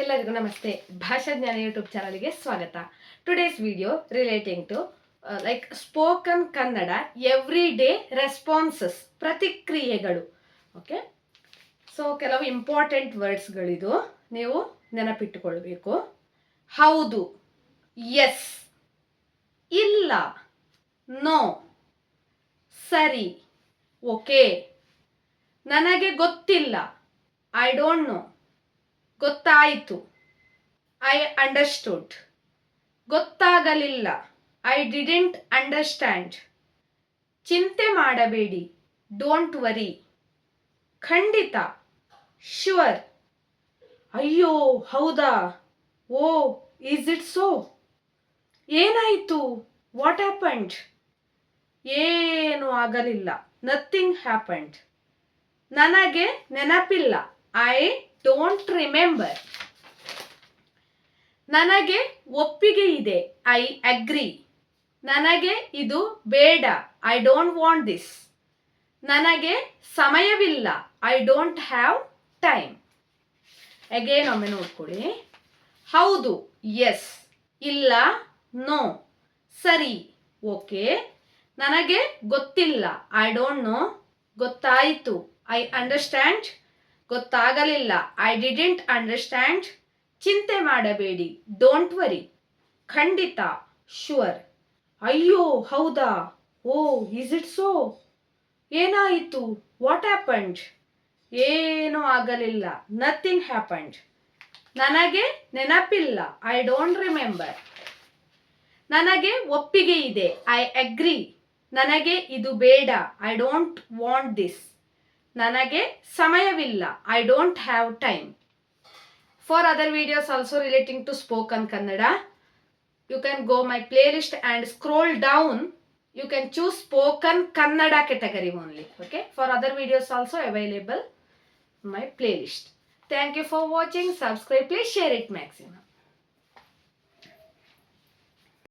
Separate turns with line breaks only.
ಎಲ್ಲರಿಗೂ ನಮಸ್ತೆ. ಭಾಷಾ ಜ್ಞಾನ ಯೂಟ್ಯೂಬ್ ಚಾನಲ್ಗೆ ಸ್ವಾಗತ. Today's video relating to like spoken Kannada every day responses, ಪ್ರತಿಕ್ರಿಯೆಗಳು. ಓಕೆ, ಸೊ ಕೆಲವು ಇಂಪಾರ್ಟೆಂಟ್ ವರ್ಡ್ಸ್ಗಳಿದು, ನೀವು ನೆನಪಿಟ್ಟುಕೊಳ್ಬೇಕು. ಹೌದು, ಎಸ್, ಇಲ್ಲ, ನೋ, ಸರಿ, ಓಕೆ, ನನಗೆ ಗೊತ್ತಿಲ್ಲ, ಐ ಡೋಂಟ್ ನೋ, ಗೊತ್ತಾಯಿತು, ಐ ಅಂಡರ್ಸ್ಟುಡ್, ಗೊತ್ತಾಗಲಿಲ್ಲ, ಐ ಡಿಡೆಂಟ್ ಅಂಡರ್ಸ್ಟ್ಯಾಂಡ್, ಚಿಂತೆ ಮಾಡಬೇಡಿ, ಡೋಂಟ್ ವರಿ, ಖಂಡಿತ, ಶ್ಯೂರ್, ಅಯ್ಯೋ ಹೌದಾ, ಓ ಈಸ್ ಇಟ್ ಸೋ, ಏನಾಯಿತು, ವಾಟ್ ಹ್ಯಾಪಂಡ್, ಏನು ಆಗಲಿಲ್ಲ, ನಥಿಂಗ್ ಹ್ಯಾಪಂಡ್, ನನಗೆ ನೆನಪಿಲ್ಲ, ಐ ಡೋಂಟ್ ರಿಮೆಂಬರ್, ನನಗೆ ಒಪ್ಪಿಗೆ ಇದೆ, ಐ ಅಗ್ರಿ, ನನಗೆ ಇದು ಬೇಡ, ಐ ಡೋಂಟ್ ವಾಂಟ್ ದಿಸ್, ನನಗೆ ಸಮಯವಿಲ್ಲ, I don't have time. Again ಒಮ್ಮೆ ನೋಡ್ಕೊಳ್ಳಿ. ಹೌದು, ಎಸ್, ಇಲ್ಲ, ನೋ, ಸರಿ, ಓಕೆ, ನನಗೆ ಗೊತ್ತಿಲ್ಲ, ಐ ಡೋಂಟ್ ನೋ, ಗೊತ್ತಾಯಿತು, ಐ ಅಂಡರ್ಸ್ಟ್ಯಾಂಡ್, ಗೊತ್ತಾಗಲಿಲ್ಲ, ಐ ಡಿಡೆಂಟ್ ಅಂಡರ್ಸ್ಟ್ಯಾಂಡ್, ಚಿಂತೆ ಮಾಡಬೇಡಿ, ಡೋಂಟ್ ವರಿ, ಖಂಡಿತ, ಶ್ಯೂರ್, ಅಯ್ಯೋ ಹೌದಾ, ಓ ಈಸ್ ಇಟ್ ಸೋ, ಏನಾಯಿತು, ವಾಟ್ ಹ್ಯಾಪಂಡ್, ಏನೂ ಆಗಲಿಲ್ಲ, ನಥಿಂಗ್ ಹ್ಯಾಪಂಡ್, ನನಗೆ ನೆನಪಿಲ್ಲ, ಐ ಡೋಂಟ್ ರಿಮೆಂಬರ್, ನನಗೆ ಒಪ್ಪಿಗೆ ಇದೆ, ಐ ಅಗ್ರಿ, ನನಗೆ ಇದು ಬೇಡ, ಐ ಡೋಂಟ್ ವಾಂಟ್ ದಿಸ್, ನನಗೆ ಸಮಯವಿಲ್ಲ, I don't have time. For other videos also relating to spoken Kannada, you can go my playlist and scroll down, you can choose spoken kannada category only. Okay, for other videos also available my playlist. Thank you for watching. Subscribe, please share it maximum.